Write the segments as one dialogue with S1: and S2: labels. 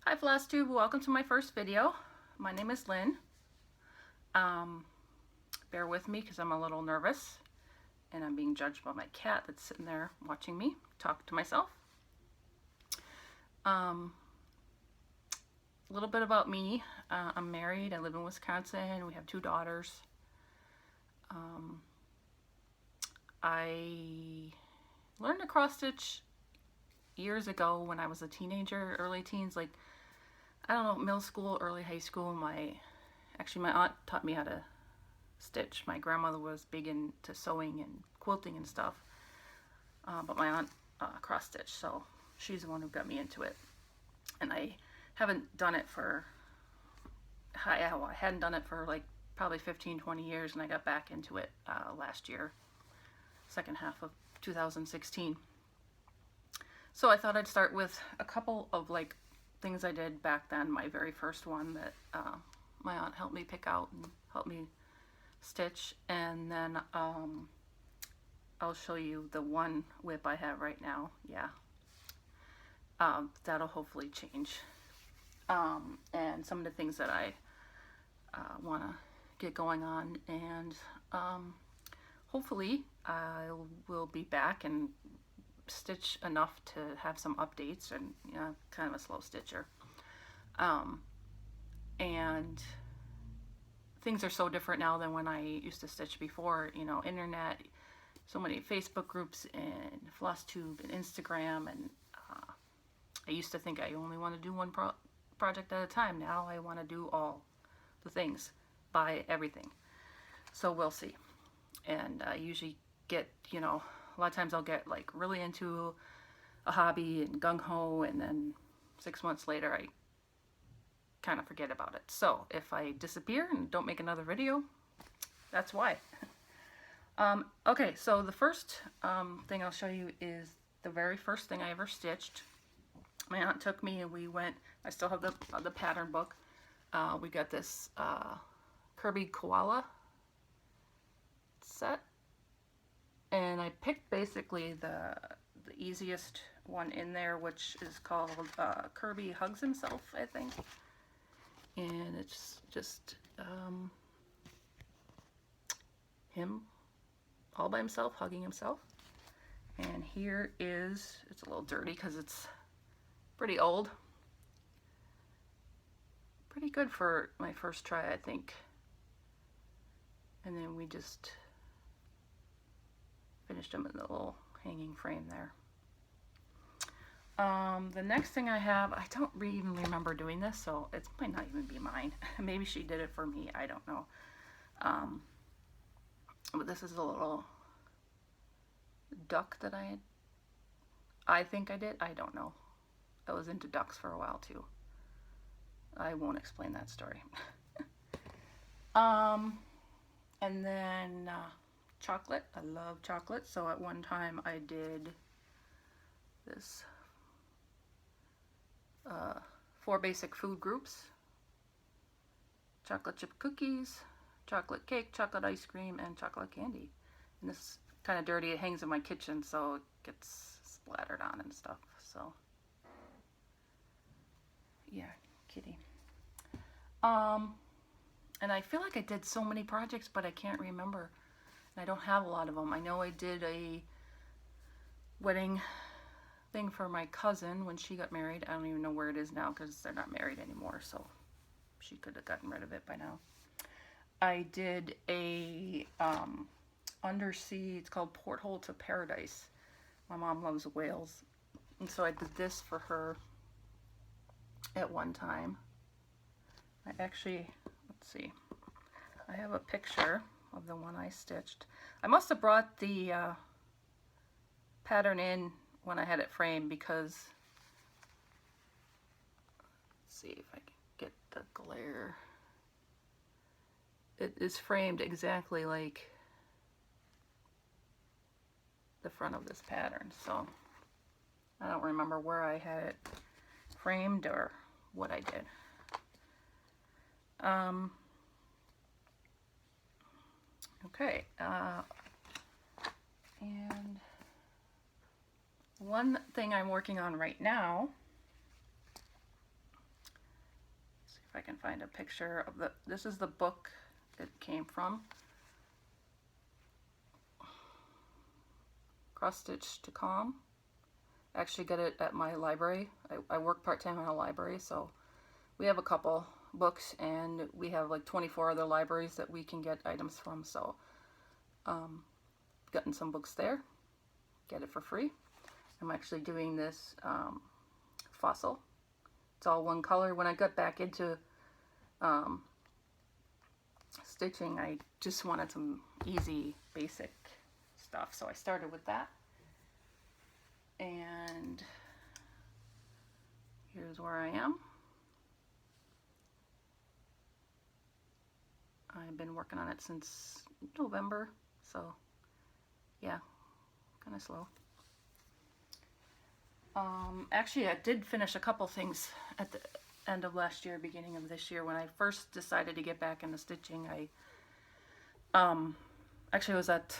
S1: Hi Flosstube, welcome to my first video. My name is Lynn. Bear with me because I'm a little nervous and I'm being judged by my cat that's sitting there watching me talk to myself. A little bit about me. I'm married, I live in Wisconsin, we have 2 daughters. I learned to cross stitch years ago when I was a teenager, early teens, like I don't know, middle school, early high school. My aunt taught me how to stitch. My grandmother was big into sewing and quilting and stuff, but my aunt cross stitched, so she's the one who got me into it. And I haven't done it for, I hadn't done it for like probably 15-20 years, and I got back into it last year, second half of 2016. So I thought I'd start with a couple of like things I did back then. My very first one that my aunt helped me pick out and helped me stitch, and then I'll show you the one whip I have right now. Yeah, that'll hopefully change, and some of the things that I want to get going on, and hopefully I will be back and stitch enough to have some updates, and kind of a slow stitcher. And things are so different now than when I used to stitch before. Internet, so many Facebook groups and Flosstube and Instagram, and I used to think I only want to do one project at a time. Now I want to do all the things, buy everything. So we'll see. And I usually get, a lot of times I'll get like really into a hobby and gung-ho, and then 6 months later I kind of forget about it. So if I disappear and don't make another video, that's why. Okay, so the first thing I'll show you is the very first thing I ever stitched. My aunt took me and we went, I still have the pattern book. We got this Kirby koala set, and I picked basically the easiest one in there, which is called Kirby Hugs Himself, I think. And it's just him all by himself, hugging himself. And here is, it's a little dirty because it's pretty old. Pretty good for my first try, I think. And then we just finished them in the little hanging frame there. The next thing I have, I don't even remember doing this, so it might not even be mine. Maybe she did it for me, I don't know. But this is a little duck that I think I did, I don't know. I was into ducks for a while too. I won't explain that story. And then chocolate. I love chocolate, so at one time I did this 4 basic food groups: chocolate chip cookies, chocolate cake, chocolate ice cream, and chocolate candy. And this is kind of dirty, it hangs in my kitchen, so it gets splattered on and stuff, so yeah, kitty. And I feel like I did so many projects, but I can't remember. And I don't have a lot of them. I know I did a wedding thing for my cousin when she got married. I don't even know where it is now because they're not married anymore, so she could have gotten rid of it by now. I did a undersea, it's called Porthole to Paradise. My mom loves whales, and so I did this for her at one time. I actually, let's see, I have a picture of the one I stitched. I must have brought the pattern in when I had it framed, because, let's see if I can get the glare. It is framed exactly like the front of this pattern, so I don't remember where I had it framed or what I did. Okay, and one thing I'm working on right now can find a picture of this is the book it came from. Cross Stitch to Calm. I actually get it at my library. I work part-time in a library, so we have a couple books, and we have like 24 other libraries that we can get items from, so gotten some books there. Get it for free. I'm actually doing this fossil. It's all one color. When I got back into stitching, I just wanted some easy, basic stuff, so I started with that. And here's where I am. I've been working on it since November, so yeah, kind of slow. Actually, I did finish a couple things at the end of last year, beginning of this year. When I first decided to get back into stitching, I actually was at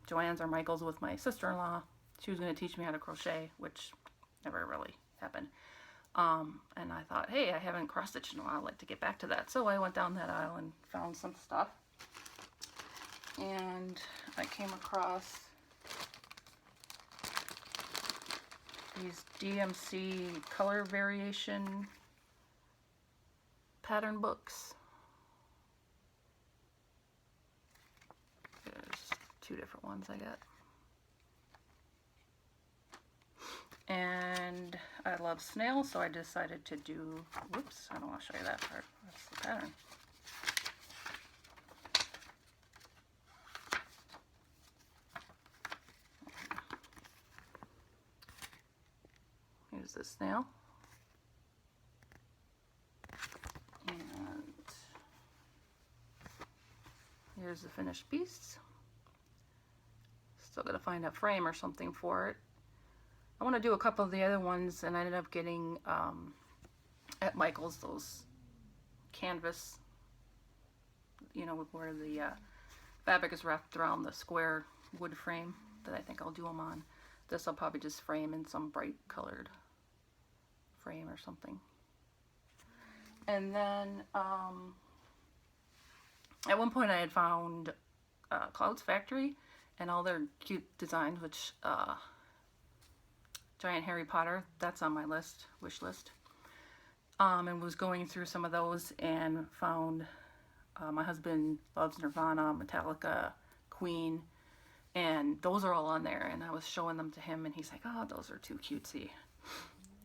S1: Joann's or Michael's with my sister-in-law. She was going to teach me how to crochet, which never really happened. And I thought, hey, I haven't cross-stitched in a while. I'd like to get back to that. So I went down that aisle and found some stuff. And I came across these DMC color variation pattern books. There's two different ones I got. And I love snails, so I decided to do, whoops, I don't want to show you that part. That's the pattern. Here's the snail. And here's the finished piece. Still gotta find a frame or something for it. I want to do a couple of the other ones, and I ended up getting at Michael's those canvas, you know, where the fabric is wrapped around the square wood frame that I think I'll do them on. This I'll probably just frame in some bright colored frame or something. And then at one point I had found Cloud's Factory and all their cute designs, which Giant Harry Potter, that's on my list, wish list. And was going through some of those and found my husband loves Nirvana, Metallica, Queen, and those are all on there. And I was showing them to him, and he's like, "Oh, those are too cutesy."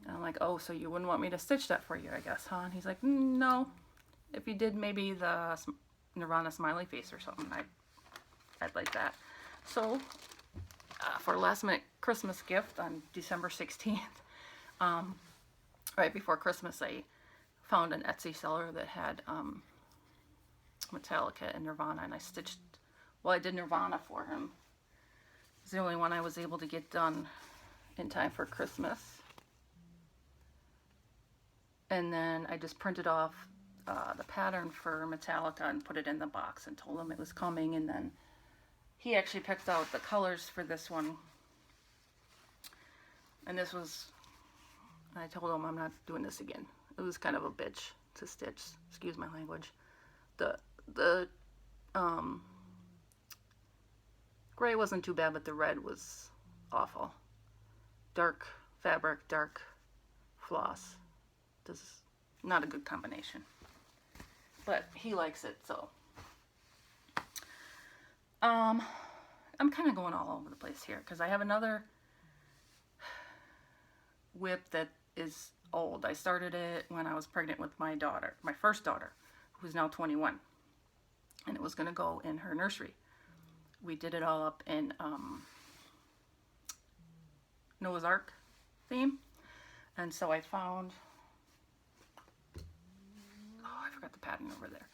S1: And I'm like, "Oh, so you wouldn't want me to stitch that for you, I guess, huh?" And he's like, "No. If you did maybe the Nirvana smiley face or something, I'd like that." So for a last minute Christmas gift on December 16th, right before Christmas, I found an Etsy seller that had Metallica and Nirvana, and I stitched, well, I did Nirvana for him. It's the only one I was able to get done in time for Christmas. And then I just printed off the pattern for Metallica and put it in the box and told him it was coming, and then he actually picked out the colors for this one. And this was, I told him I'm not doing this again. It was kind of a bitch to stitch, excuse my language. The gray wasn't too bad, but the red was awful. Dark fabric, dark floss. This is not a good combination. But he likes it, so. I'm kind of going all over the place here because I have another whip that is old. I started it when I was pregnant with my daughter, my first daughter, who's now 21, and it was going to go in her nursery. We did it all up in Noah's Ark theme, and so I found, oh, I forgot the pattern over there.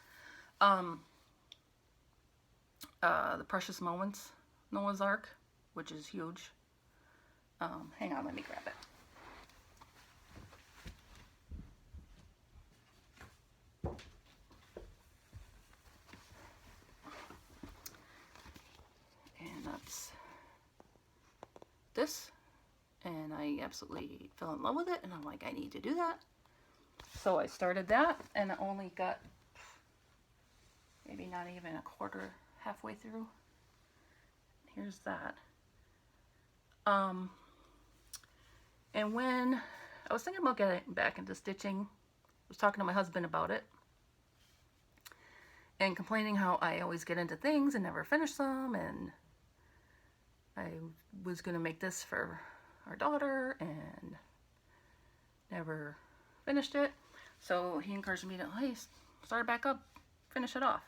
S1: The Precious Moments Noah's Ark, which is huge. Hang on, let me grab it. And that's this. And I absolutely fell in love with it, and I'm like, I need to do that. So I started that, and I only got maybe not even a quarter, halfway through. Here's that. And when I was thinking about getting back into stitching, I was talking to my husband about it and complaining how I always get into things and never finish them, and I was going to make this for our daughter and never finished it. So he encouraged me to, hey, start it back up, finish it off.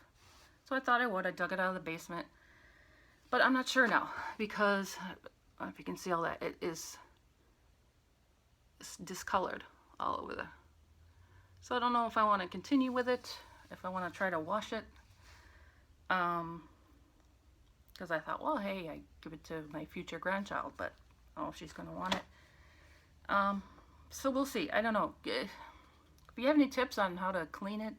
S1: So I thought I would. I dug it out of the basement. But I'm not sure now, because if you can see all that, it is discolored all over the... So I don't know if I want to continue with it, if I want to try to wash it. Because I thought, well, hey, I give it to my future grandchild, but I don't know if she's going to want it. So we'll see. I don't know. If you have any tips on how to clean it,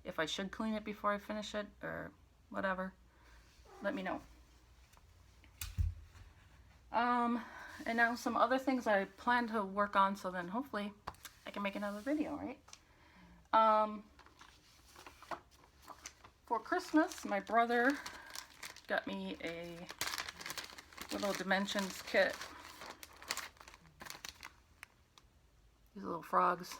S1: if I should clean it before I finish it, or whatever, let me know. And now some other things I plan to work on, so then hopefully I can make another video, right? For Christmas, my brother got me a little dimensions kit. These little frogs.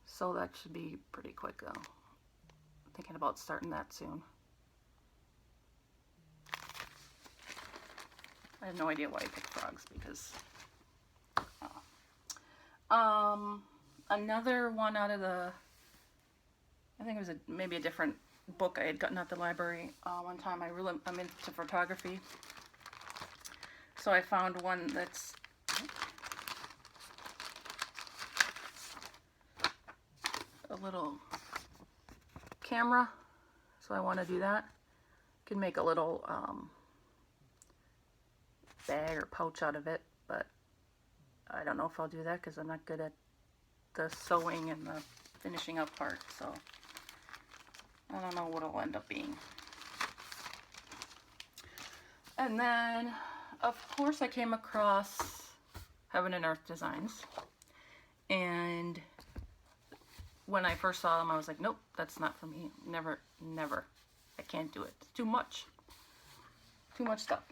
S1: So that should be pretty quick though. Thinking about starting that soon. I have no idea why I picked frogs, because another one out of the, I think it was maybe a different book I had gotten at the library one time. I'm into photography, so I found one that's a little camera, so I want to do that. Can make a little bag or pouch out of it, but I don't know if I'll do that because I'm not good at the sewing and the finishing up part, so I don't know what it'll end up being. And then of course I came across Heaven and Earth Designs, and when I first saw them I was like, nope, that's not for me. Never, I can't do it. It's too much stuff.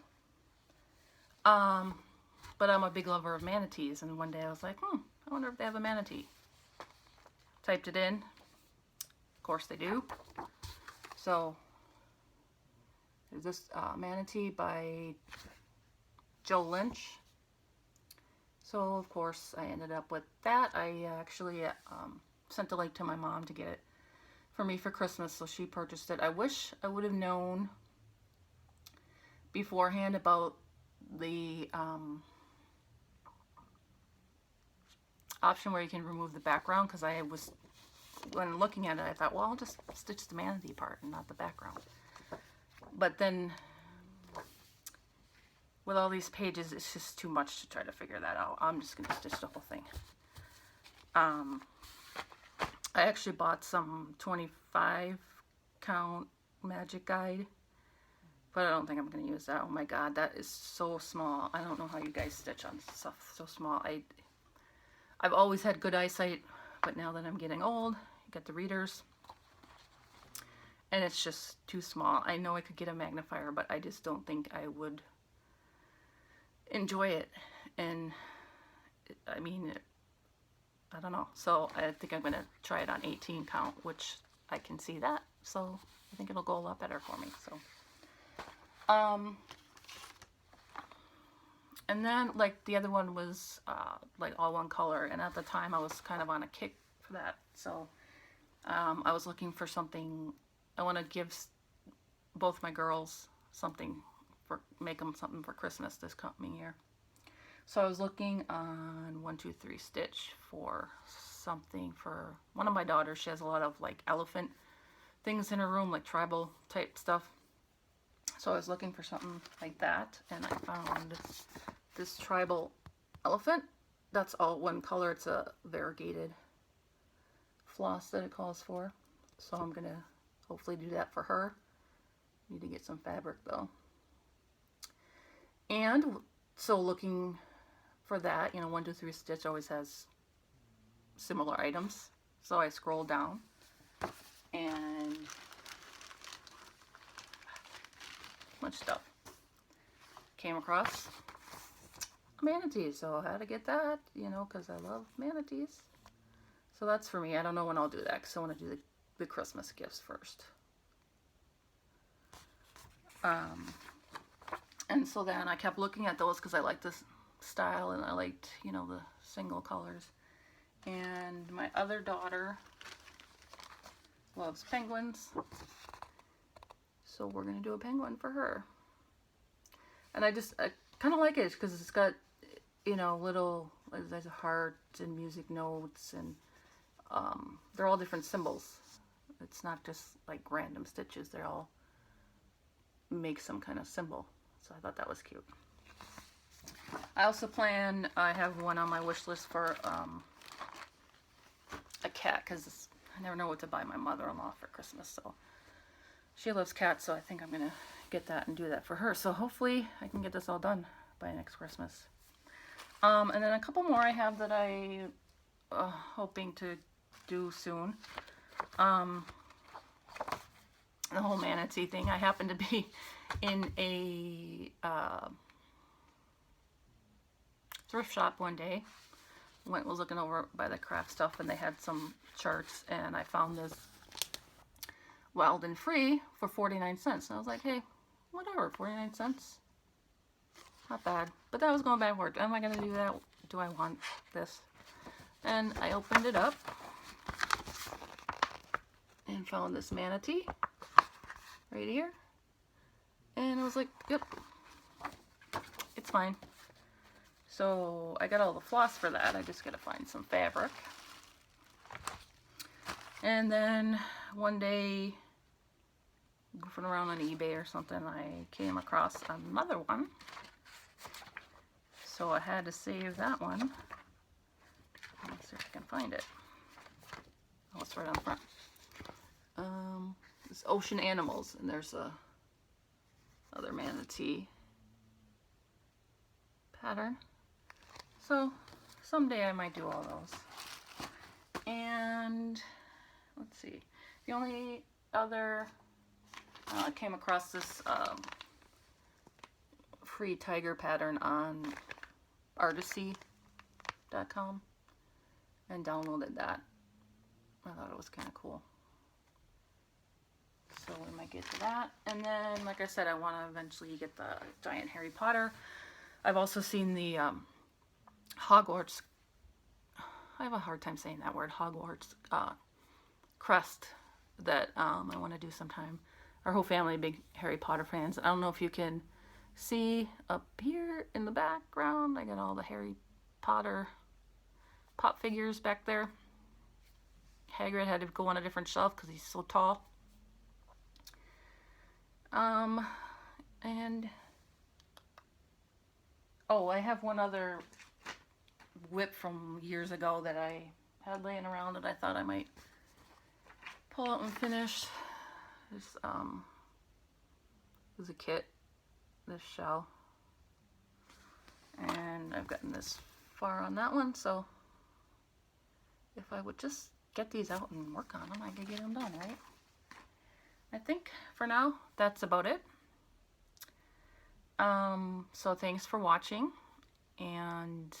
S1: But I'm a big lover of manatees, and one day I was like, I wonder if they have a manatee. Typed it in. Of course they do. So there's this manatee by Joe Lynch. So of course I ended up with that. I actually sent a link to my mom to get it for me for Christmas, so she purchased it. I wish I would have known beforehand about the option where you can remove the background, because when looking at it I thought, well, I'll just stitch the manatee part and not the background. But then with all these pages it's just too much to try to figure that out. I'm just going to stitch the whole thing. I actually bought some 25 count magic guide, but I don't think I'm going to use that. Oh my god, that is so small. I don't know how you guys stitch on stuff so small. I've always had good eyesight, but now that I'm getting old, you get the readers, and it's just too small. I know I could get a magnifier, but I just don't think I would enjoy it. And I mean, I don't know. So I think I'm going to try it on 18 count, which I can see that. So I think it'll go a lot better for me. So, and then like the other one was like all one color, and at the time I was kind of on a kick for that. So I was looking for something. I want to give both my girls something make them something for Christmas this coming year. So I was looking on 123 Stitch for something for one of my daughters. She has a lot of like elephant things in her room, like tribal type stuff. So I was looking for something like that, and I found this tribal elephant. That's all one color. It's a variegated floss that it calls for. So I'm going to hopefully do that for her. Need to get some fabric though. And so looking for that, you know, 123 Stitch always has similar items. So I scrolled down and much stuff. Came across a manatee, so I had to get that, you know, because I love manatees. So that's for me. I don't know when I'll do that because I want to do the Christmas gifts first. And so then I kept looking at those because I liked this style and I liked, you know, the single colors. And my other daughter loves penguins, so we're gonna do a penguin for her. And I kind of like it because it's got, you know, little, there's a heart and music notes, and they're all different symbols. It's not just like random stitches. They all make some kind of symbol. So I thought that was cute. I also I have one on my wish list for a cat, because I never know what to buy my mother-in-law for Christmas. So she loves cats, so I think I'm going to get that and do that for her. So hopefully I can get this all done by next Christmas. And then a couple more I have that I hoping to do soon. The whole manatee thing. I happened to be in a thrift shop one day. Was looking over by the craft stuff, and they had some charts, and I found this Wild and Free for 49 cents. And I was like, hey, whatever, 49 cents. Not bad. But that was going back and forth. Am I going to do that? Do I want this? And I opened it up and found this manatee right here. And I was like, yep, it's fine. So I got all the floss for that. I just got to find some fabric. And then one day, goofing around on eBay or something, I came across another one. So I had to save that one. Let's see if I can find it. Oh, it's right on the front. It's Ocean Animals, and there's another manatee pattern. So someday I might do all those. And let's see. The only other, I came across this free tiger pattern on artisy.com and downloaded that. I thought it was kind of cool. So we might get to that. And then, like I said, I want to eventually get the giant Harry Potter. I've also seen the Hogwarts, I have a hard time saying that word, Hogwarts crest that I want to do sometime. Our whole family big Harry Potter fans. I don't know if you can see up here in the background. I got all the Harry Potter pop figures back there. Hagrid had to go on a different shelf because he's so tall. And oh, I have one other whip from years ago that I had laying around that I thought I might pull out and finish. This was a kit, this shell, and I've gotten this far on that one, so if I would just get these out and work on them, I could get them done, right? I think for now that's about it. So thanks for watching, and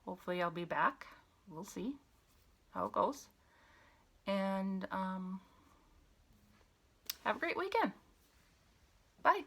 S1: hopefully I'll be back. We'll see how it goes. And have a great weekend. Bye.